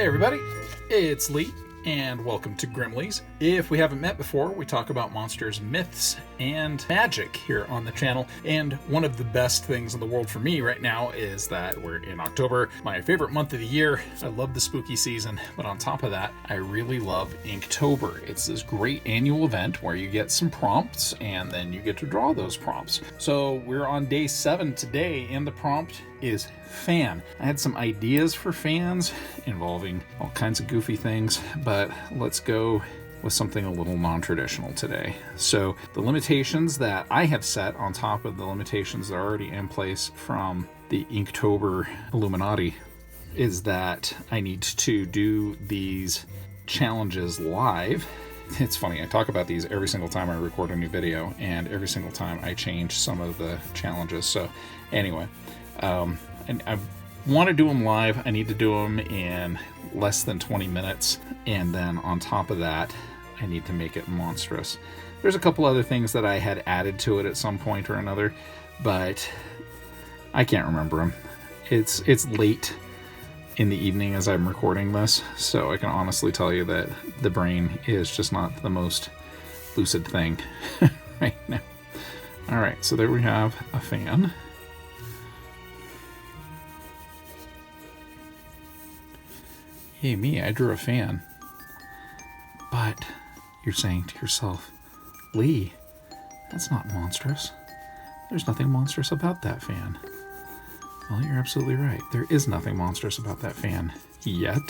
Hey everybody, it's Leigh, and welcome to Grimmleighs. If we haven't met before, we talk about monsters, myths, and magic here on the channel. And one of the best things in the world for me right now is that we're in October, my favorite month of the year. I love the spooky season, but on top of that, I really love Inktober. It's this great annual event where you get some prompts and then you get to draw those prompts. So we're on day 7 today, and the prompt is fan. I had some ideas for fans involving all kinds of goofy things, but let's go with something a little non-traditional today. So the limitations that I have set on top of the limitations that are already in place from the Inktober Illuminati is that I need to do these challenges live. It's funny, I talk about these every single time I record a new video, and every single time I change some of the challenges. So anyway, and I want to do them live. I need to do them in less than 20 minutes. And then on top of that, I need to make it monstrous. There's a couple other things that I had added to it at some point or another, but I can't remember them. It's late in the evening as I'm recording this, so I can honestly tell you that the brain is just not the most lucid thing right now. All right, so there we have a fan. Hey, me, I drew a fan. But you're saying to yourself, Leigh, that's not monstrous. There's nothing monstrous about that fan. Well, you're absolutely right. There is nothing monstrous about that fan yet.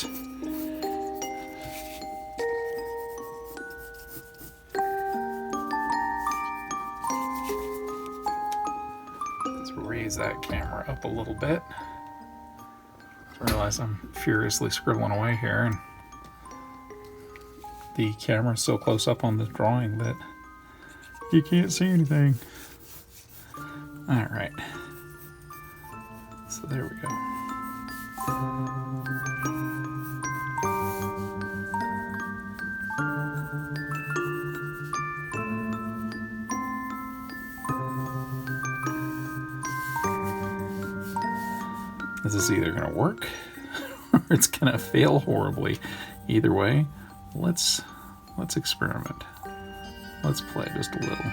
Let's raise that camera up a little bit. I realize I'm furiously scribbling away here, and the camera's so close up on the drawing that you can't see anything. All right. So there we go. This is either going to work or it's going to fail horribly. Either way, let's experiment. Let's play just a little.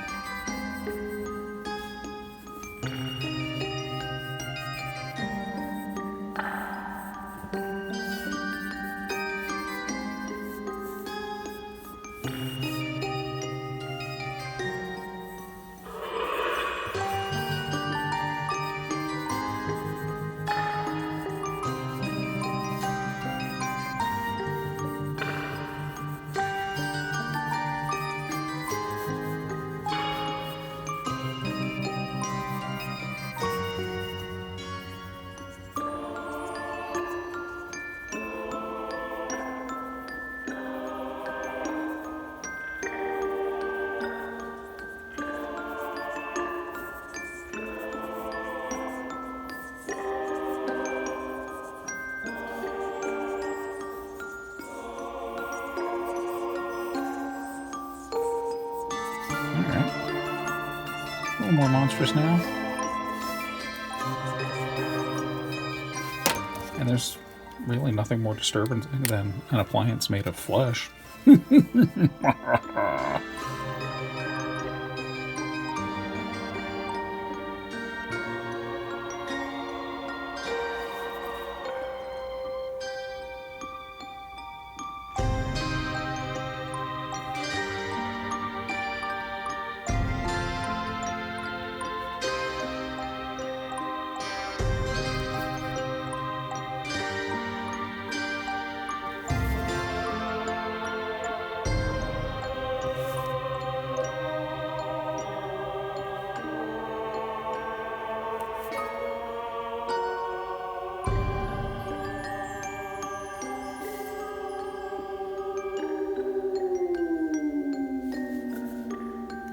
A little more monstrous now. And there's really nothing more disturbing than an appliance made of flesh.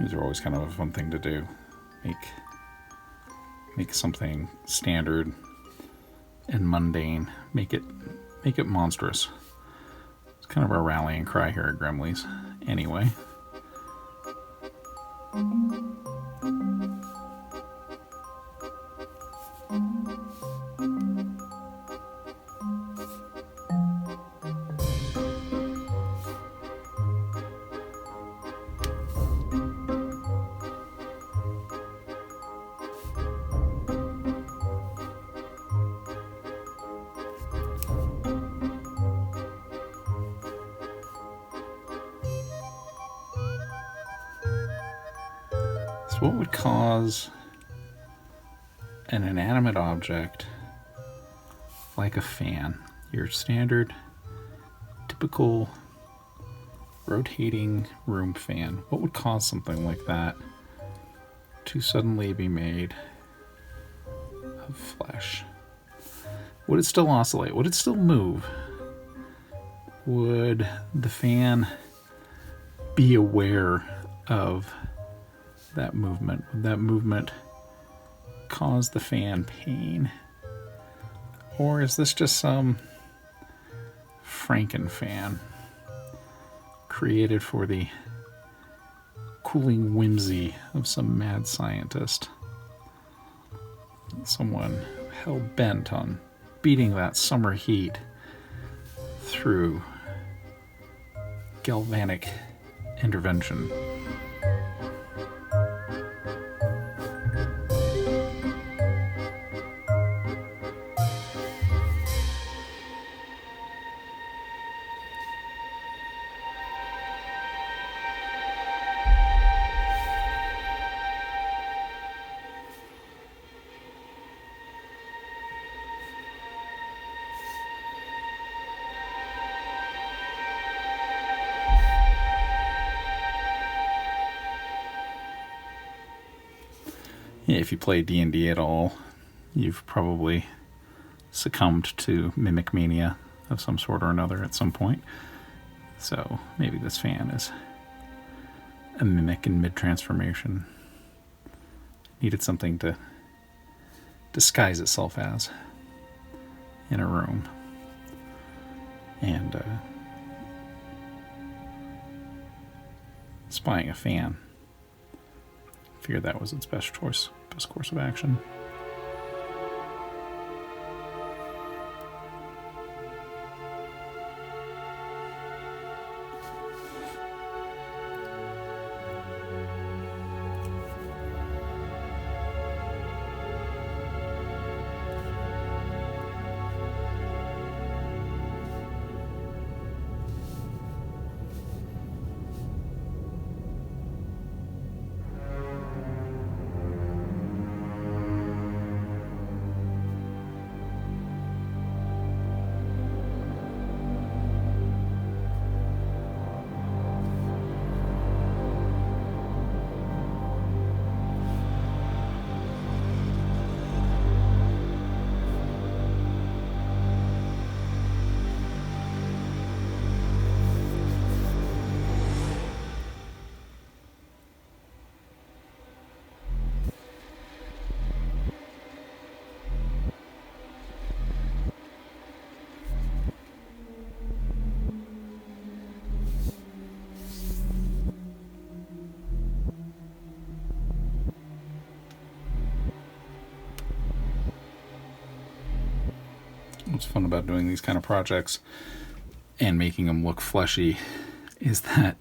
These are always kind of a fun thing to do. Make something standard and mundane. Make it monstrous. It's kind of our rallying cry here at Grimmleighs. Anyway. So what would cause an inanimate object like a fan, your standard, typical rotating room fan, what would cause something like that to suddenly be made of flesh? Would it still oscillate? Would it still move? Would the fan be aware of that movement? Would that movement cause the fan pain? Or is this just some Franken-fan created for the cooling whimsy of some mad scientist? Someone hell-bent on beating that summer heat through galvanic intervention. If you play D&D at all, you've probably succumbed to mimic mania of some sort or another at some point. So maybe this fan is a mimic in mid-transformation. Needed something to disguise itself as in a room. And spying a fan. Figured that was its best course of action. What's fun about doing these kind of projects and making them look fleshy is that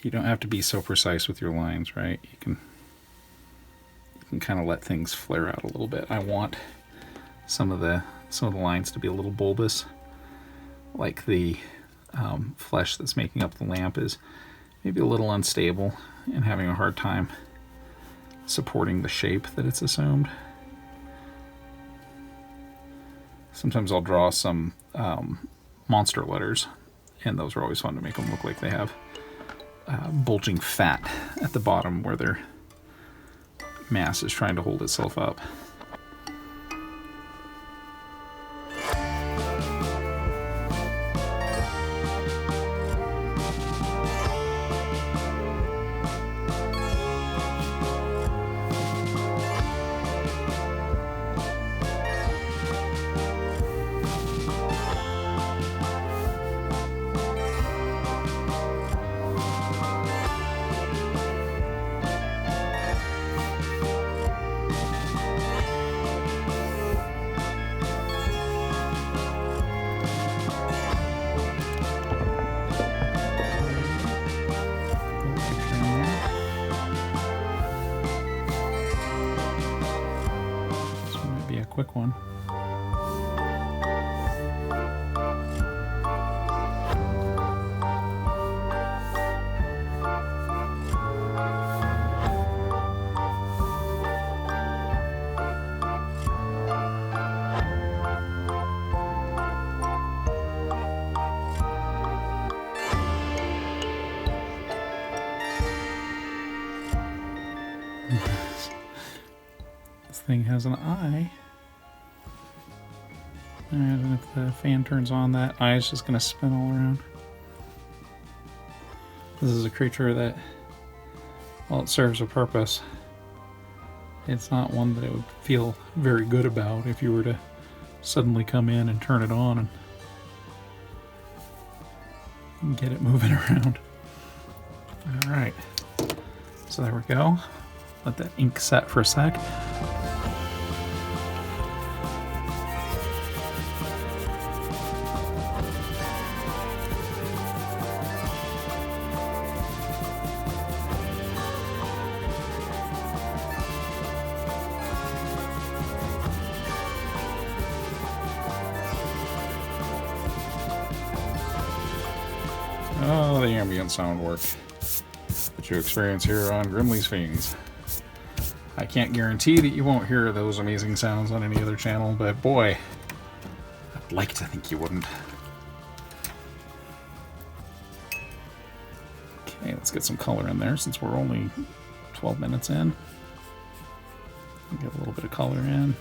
you don't have to be so precise with your lines, right? You can kind of let things flare out a little bit. I want some of the lines to be a little bulbous, like the flesh that's making up the lamp is maybe a little unstable and having a hard time supporting the shape that it's assumed. Sometimes I'll draw some monster letters, and those are always fun to make them look like they have bulging fat at the bottom where their mass is trying to hold itself up. Quick one. This thing has an eye. And if the fan turns on, that eye is just going to spin all around. This is a creature that, well, it serves a purpose. It's not one that it would feel very good about if you were to suddenly come in and turn it on and get it moving around. Alright, so there we go. Let that ink set for a sec. Oh, the ambient sound work that you experience here on Grimmleighs Fiends. I can't guarantee that you won't hear those amazing sounds on any other channel, but boy, I'd like to think you wouldn't. Okay, let's get some color in there since we're only 12 minutes in. Get a little bit of color in.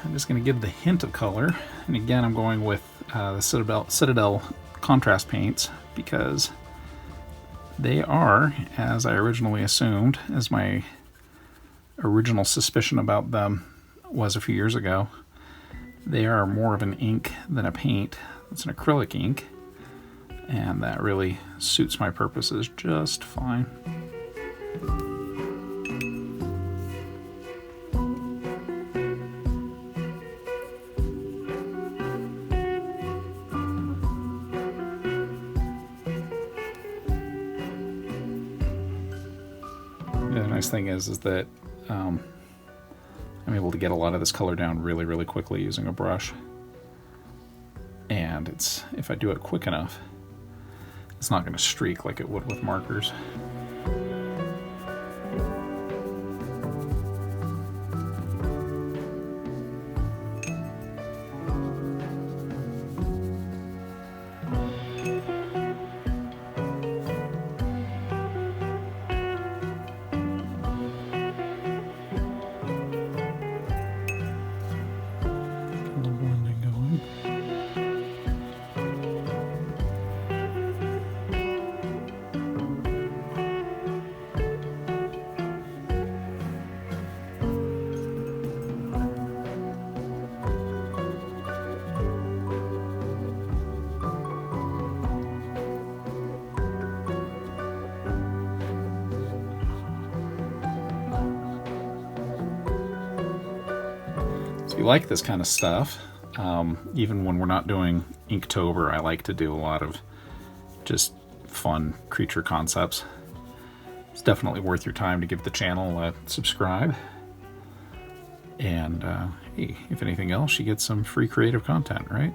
I'm just going to give the hint of color, and again I'm going with the Citadel contrast paints because they are, as I originally assumed, as my original suspicion about them was a few years ago, they are more of an ink than a paint. It's an acrylic ink, and that really suits my purposes just fine. The nice thing is that I'm able to get a lot of this color down really, really quickly using a brush. And if I do it quick enough, it's not going to streak like it would with markers. If you like this kind of stuff, even when we're not doing Inktober, I like to do a lot of just fun creature concepts. It's definitely worth your time to give the channel a subscribe. And hey, if anything else, you get some free creative content, right?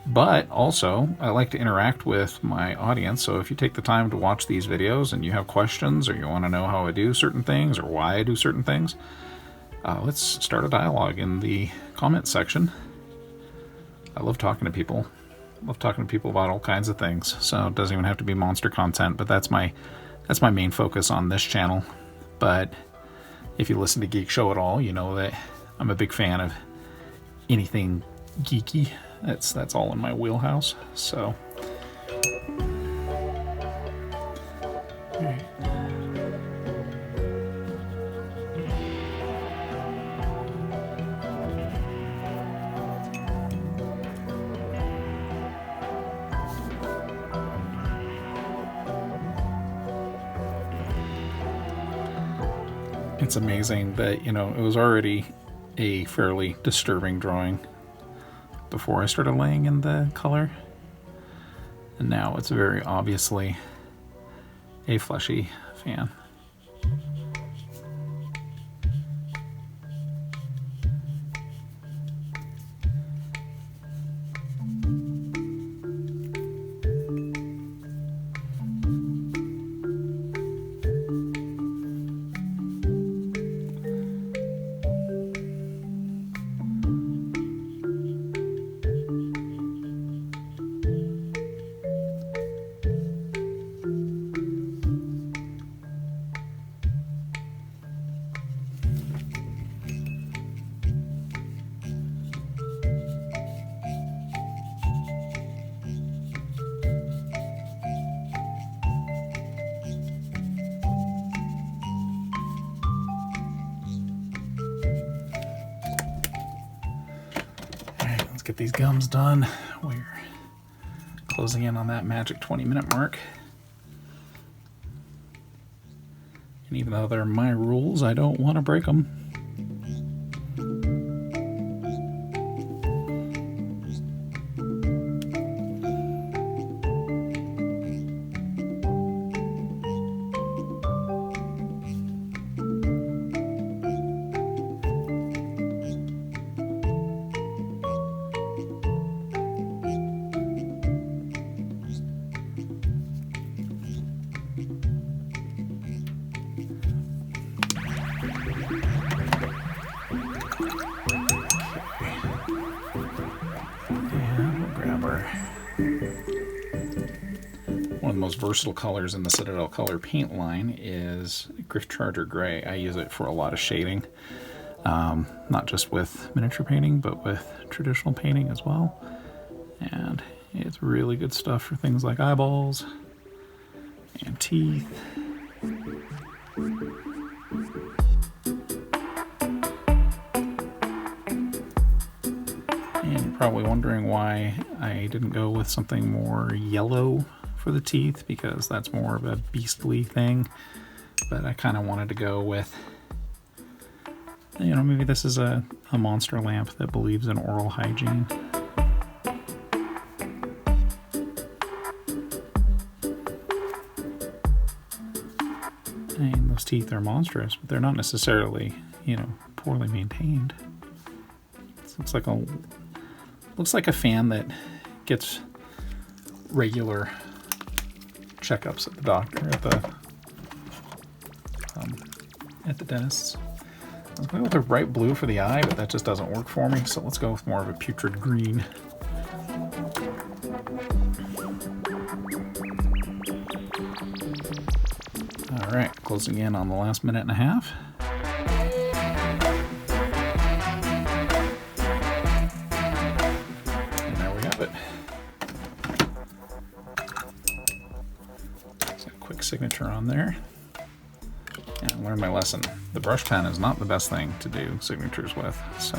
But also, I like to interact with my audience, so if you take the time to watch these videos and you have questions or you want to know how I do certain things or why I do certain things, let's start a dialogue in the comment section. I love talking to people. I love talking to people about all kinds of things. So it doesn't even have to be monster content, but that's my main focus on this channel. But if you listen to Geekshow at all, you know that I'm a big fan of anything geeky. That's all in my wheelhouse. So all right. It's amazing that, you know, it was already a fairly disturbing drawing before I started laying in the color, and now it's very obviously a fleshy fan. Let's get these gums done. We're closing in on that magic 20-minute mark. And even though they're my rules, I don't want to break them. One of the most versatile colors in the Citadel Color paint line is Griffcharger Gray. I use it for a lot of shading, not just with miniature painting, but with traditional painting as well. And it's really good stuff for things like eyeballs and teeth. And you're probably wondering why I didn't go with something more yellow for the teeth, because that's more of a beastly thing. But I kind of wanted to go with, maybe this is a monster lamp that believes in oral hygiene. And those teeth are monstrous, but they're not necessarily, poorly maintained. This looks like a fan that gets regular checkups at the doctor, at the dentist's. I was going with a bright blue for the eye, but that just doesn't work for me, so let's go with more of a putrid green. All right, closing in on the last minute and a half. And there we have it. So a quick signature on there. And I learned my lesson. The brush pen is not the best thing to do signatures with, so.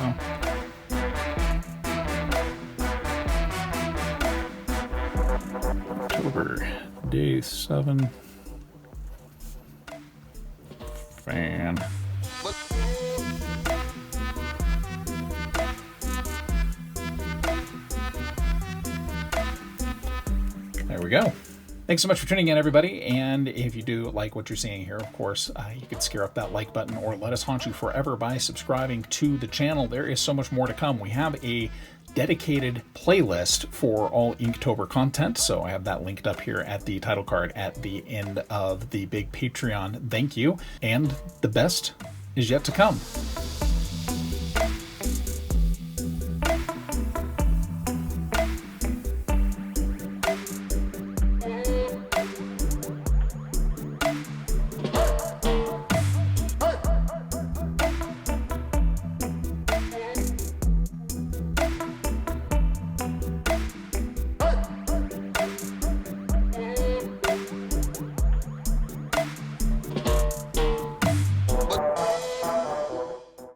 October, day 7. Fan. There we go. Thanks so much for tuning in, everybody. And if you do like what you're seeing here, of course, you could scare up that like button or let us haunt you forever by subscribing to the channel. There is so much more to come. We have a dedicated playlist for all Inktober content, so I have that linked up here at the title card at the end of the big Patreon. Thank you. And the best is yet to come.